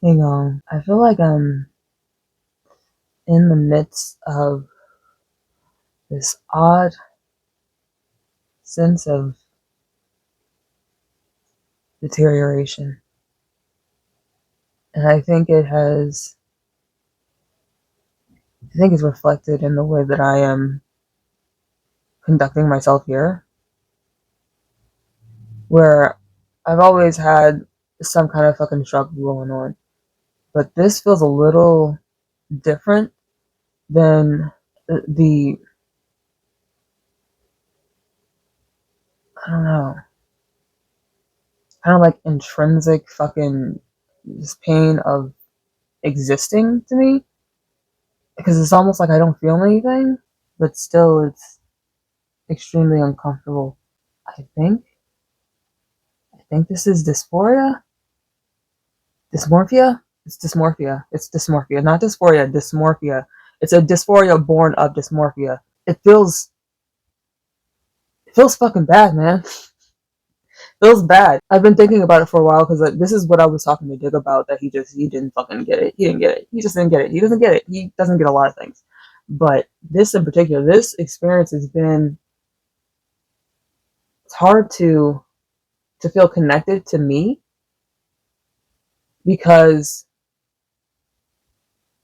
Hang on. I feel like I'm in the midst of this odd sense of deterioration. And I think it's reflected in the way that I am conducting myself here, where I've always had some kind of fucking struggle going on. But this feels a little different than the I don't know, kind of like intrinsic fucking just pain of existing to me. Because it's almost like I don't feel anything, but still it's extremely uncomfortable. I think I think this is dysphoria? Dysmorphia? It's dysmorphia. It's dysmorphia. Not dysphoria, dysmorphia. It's a dysphoria born of dysmorphia. It feels fucking bad, man. Feels bad. I've been thinking about it for a while because this is what I was talking to Dig about. That he didn't fucking get it. He didn't get it. He just didn't get it. He doesn't get it. He doesn't get a lot of things, but this in particular, this experience has been. It's hard to feel connected to me because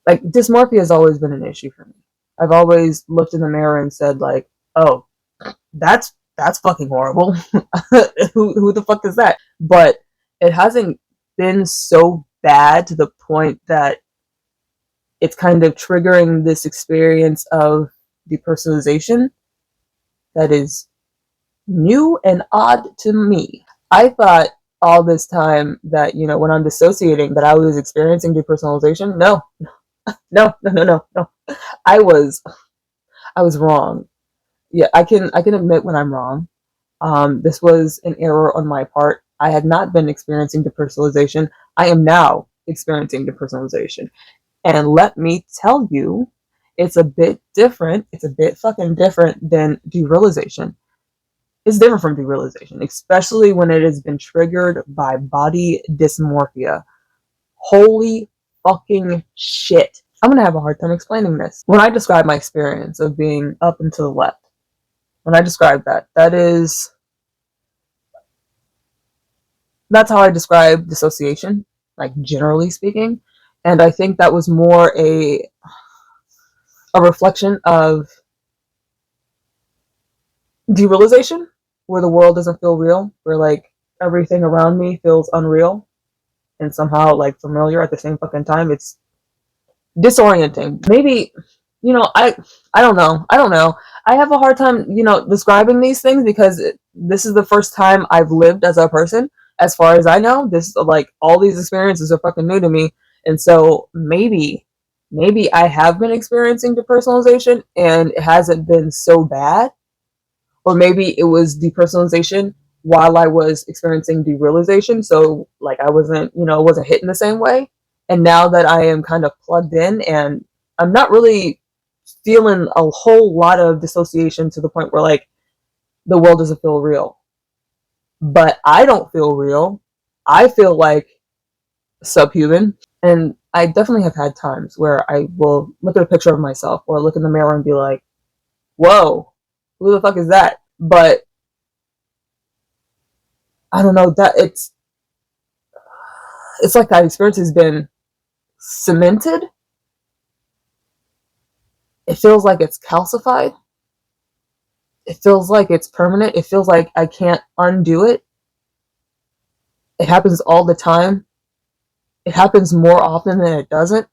like dysmorphia has always been an issue for me. I've always looked in the mirror and said like, oh, that's fucking horrible. Who the fuck is that? But it hasn't been so bad to the point that it's kind of triggering this experience of depersonalization that is new and odd to me. I thought all this time that, when I'm dissociating, that I was experiencing depersonalization. No, no, no, no, no, no. I was, I was wrong. Yeah, I can admit when I'm wrong. This was an error on my part. I had not been experiencing depersonalization. I am now experiencing depersonalization. And let me tell you, it's a bit different. It's a bit fucking different than derealization. It's different from derealization, especially when it has been triggered by body dysmorphia. Holy fucking shit. I'm gonna have a hard time explaining this. When I describe my experience of being up and to the left, when I describe that, that's how I describe dissociation, like generally speaking. And I think that was more a reflection of derealization, where the world doesn't feel real, where like everything around me feels unreal and somehow like familiar at the same fucking time. It's disorienting. Maybe, I don't know. I don't know. I have a hard time, describing these things because this is the first time I've lived as a person. As far as I know, this like all these experiences are fucking new to me, and so maybe I have been experiencing depersonalization and it hasn't been so bad, or maybe it was depersonalization while I was experiencing derealization. So like I wasn't hitting the same way. And now that I am kind of plugged in and I'm not really feeling a whole lot of dissociation to the point where like the world doesn't feel real. But I don't feel real. I feel like subhuman. And I definitely have had times where I will look at a picture of myself or look in the mirror and be like, whoa, who the fuck is that? But I don't know that it's like that experience has been cemented. It feels like it's calcified. It feels like it's permanent. It feels like I can't undo it. It happens all the time. It happens more often than it doesn't.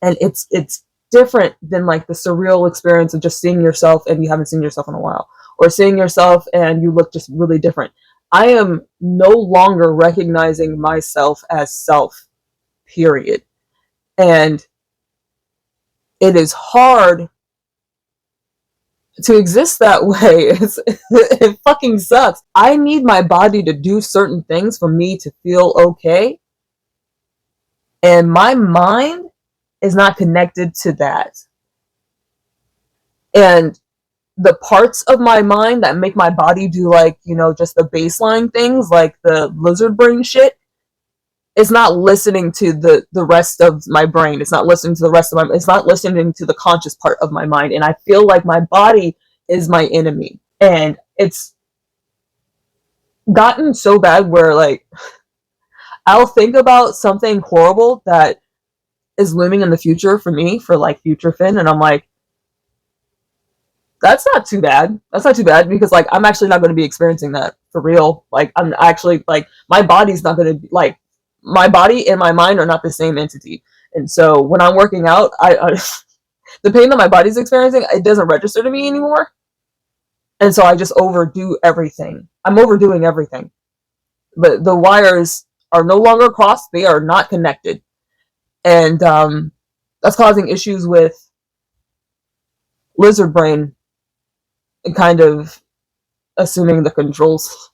And it's different than like the surreal experience of just seeing yourself and you haven't seen yourself in a while, or seeing yourself and you look just really different. I am no longer recognizing myself as self, period. And it is hard to exist that way. It fucking sucks. I need my body to do certain things for me to feel okay. And my mind is not connected to that. And the parts of my mind that make my body do like, just the baseline things, like the lizard brain shit, it's not listening to the rest of my brain. It's not listening to the rest of my, it's not listening to the conscious part of my mind. And I feel like my body is my enemy. And it's gotten so bad where like I'll think about something horrible that is looming in the future for me, for like future Finn, and I'm like, that's not too bad. That's not too bad because like I'm actually not going to be experiencing that for real. Like I'm actually like my body's not going to like my body and my mind are not the same entity. And so when I'm working out, I the pain that my body's experiencing, it doesn't register to me anymore. And so I just overdo everything. I'm overdoing everything. The wires are no longer crossed; they are not connected, and that's causing issues with lizard brain and kind of assuming the controls.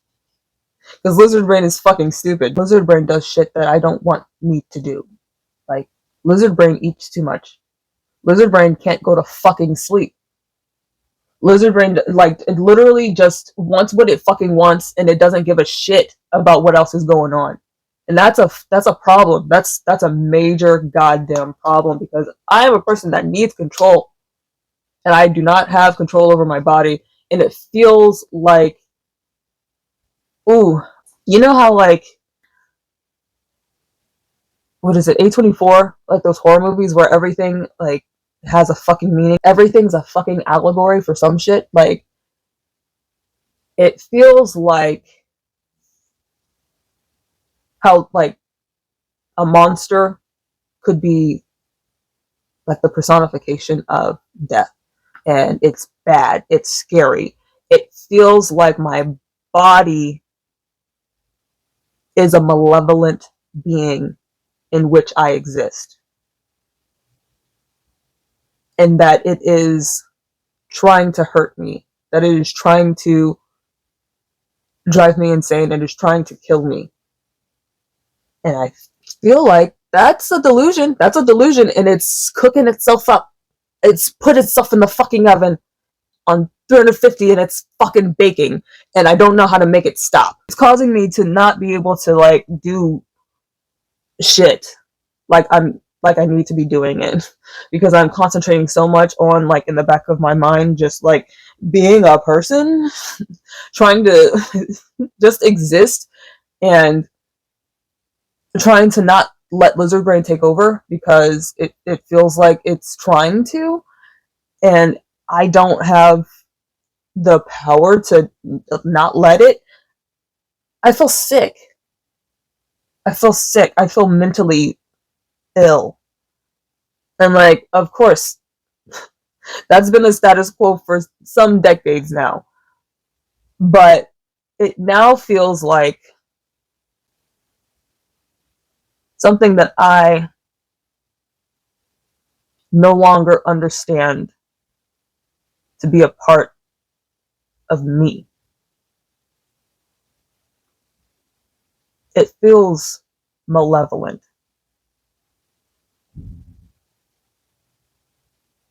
Because lizard brain is fucking stupid. Lizard brain does shit that I don't want me to do. Like, lizard brain eats too much. Lizard brain can't go to fucking sleep. Lizard brain, like, it literally just wants what it fucking wants, and it doesn't give a shit about what else is going on. And that's a problem. That's a major goddamn problem because I am a person that needs control, and I do not have control over my body, and it feels like, ooh, you know how like what is it, A24, like those horror movies where everything like has a fucking meaning, everything's a fucking allegory for some shit. Like it feels like how like a monster could be like the personification of death, and it's bad, it's scary. It feels like my body is a malevolent being in which I exist, and that it is trying to hurt me, that it is trying to drive me insane, and is trying to kill me. And I feel like that's a delusion. That's a delusion, and it's cooking itself up. It's put itself in the fucking oven on 350 and it's fucking baking, and I don't know how to make it stop. It's causing me to not be able to like do shit like I need to be doing it because I'm concentrating so much on like in the back of my mind just like being a person trying to just exist and trying to not let lizard brain take over because it feels like it's trying to, and I don't have the power to not let it. I feel sick. I feel sick. I feel mentally ill. And like, of course, that's been the status quo for some decades now. But it now feels like something that I no longer understand to be a part of me. It feels malevolent.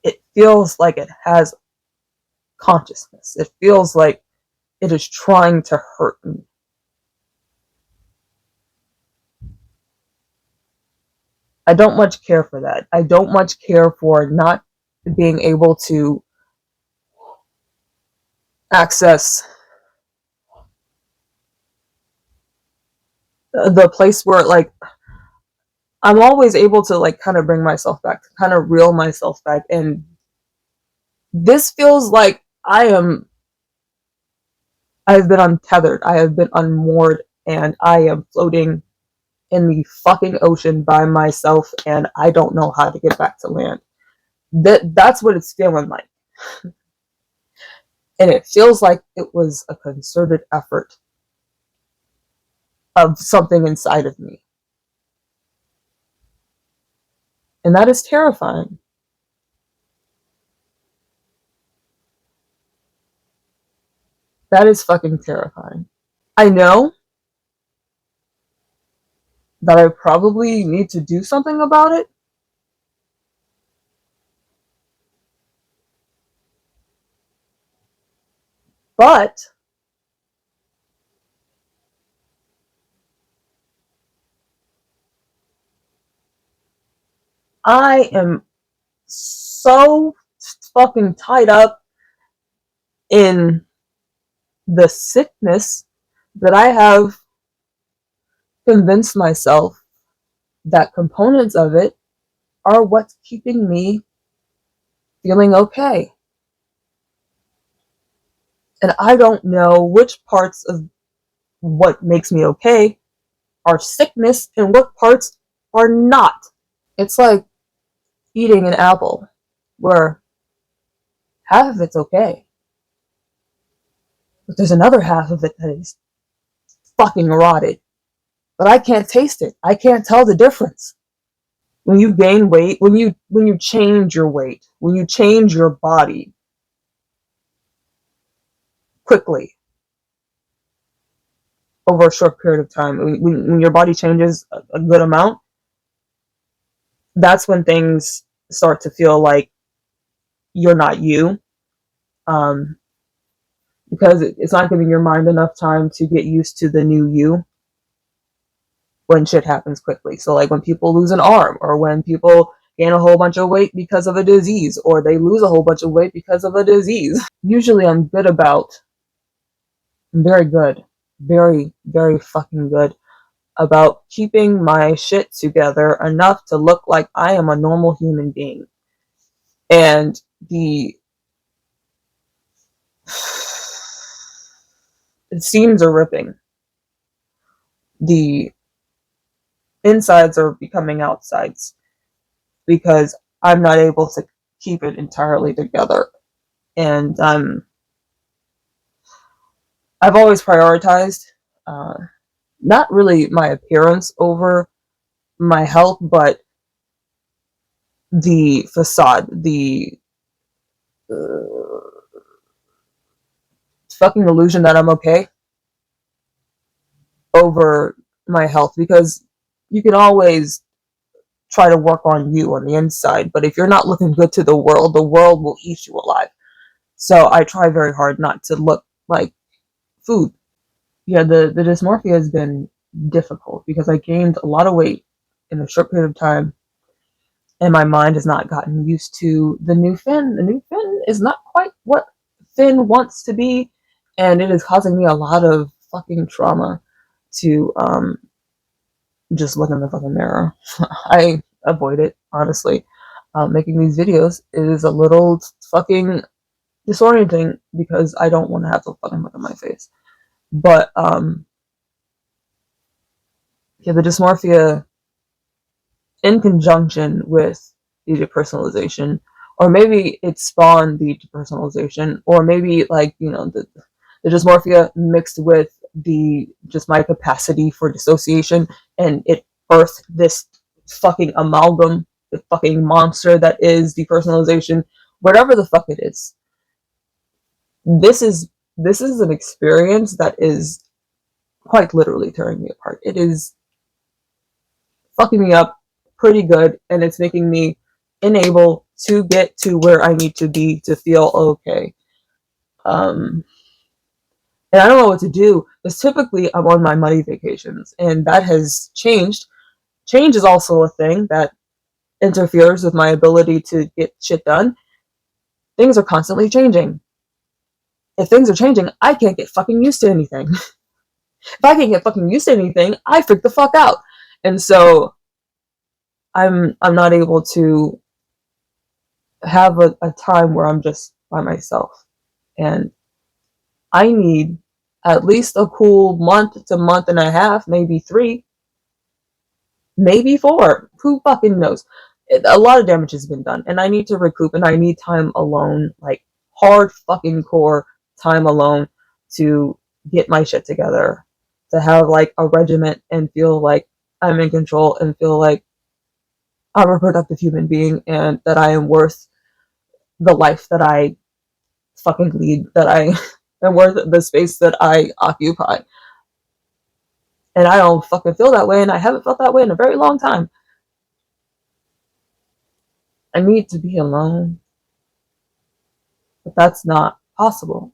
It feels like it has consciousness. It feels like it is trying to hurt me. I don't much care for that. I don't much care for not being able to access the place where like I'm always able to like kind of bring myself back, to kind of reel myself back, and this feels like I have been untethered, I have been unmoored, and I am floating in the fucking ocean by myself, and I don't know how to get back to land. That's what it's feeling like. And it feels like it was a concerted effort of something inside of me. And that is terrifying. That is fucking terrifying. I know that I probably need to do something about it, but I am so fucking tied up in the sickness that I have convinced myself that components of it are what's keeping me feeling okay. And I don't know which parts of what makes me okay are sickness and what parts are not. It's like eating an apple where half of it's okay, but there's another half of it that is fucking rotted. But I can't taste it. I can't tell the difference. When you gain weight, when you change your weight, when you change your body quickly over a short period of time, when your body changes a good amount, that's when things start to feel like you're not you. Um, because it's not giving your mind enough time to get used to the new you when shit happens quickly. So like when people lose an arm, or when people gain a whole bunch of weight because of a disease, or they lose a whole bunch of weight because of a disease. Usually I'm very good, very, very fucking good about keeping my shit together enough to look like I am a normal human being. And the seams are ripping. The insides are becoming outsides because I'm not able to keep it entirely together. And I've always prioritized uh, not really my appearance over my health, but the facade, the fucking illusion that I'm okay over my health, because you can always try to work on you on the inside, but if you're not looking good to the world will eat you alive. So I try very hard not to look like food. Yeah, the dysmorphia has been difficult because I gained a lot of weight in a short period of time, and my mind has not gotten used to the new Finn. The new Finn is not quite what Finn wants to be, and it is causing me a lot of fucking trauma to just look in the fucking mirror. I avoid it, honestly. Making these videos is a little fucking disorienting because I don't want to have to fucking look at my face. But yeah, the dysmorphia in conjunction with the depersonalization, or maybe it spawned the depersonalization, or maybe like the dysmorphia mixed with the just my capacity for dissociation, and it birthed this fucking amalgam, the fucking monster that is depersonalization, whatever the fuck it is. This is this is an experience that is quite literally tearing me apart. It is fucking me up pretty good, and it's making me unable to get to where I need to be to feel okay. Um, and I don't know what to do because typically I'm on my money vacations, and that has changed. Change is also a thing that interferes with my ability to get shit done. Things are constantly changing. If things are changing, I can't get fucking used to anything. If I can't get fucking used to anything, I freak the fuck out. And so I'm not able to have a time where I'm just by myself. And I need at least a cool month to month and a half, maybe 3, maybe 4. Who fucking knows? A lot of damage has been done, and I need to recoup, and I need time alone, like hard fucking core time alone to get my shit together, to have like a regiment and feel like I'm in control and feel like I'm a productive human being and that I am worth the life that I fucking lead, that I am worth the space that I occupy. And I don't fucking feel that way, and I haven't felt that way in a very long time. I need to be alone, but that's not possible.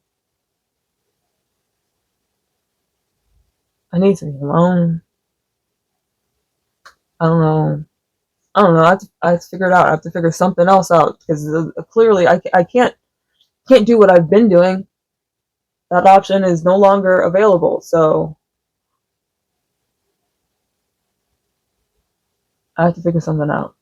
I need to be alone. I don't know. I don't know. I have to figure it out. I have to figure something else out because clearly I can't do what I've been doing. That option is no longer available. So I have to figure something out.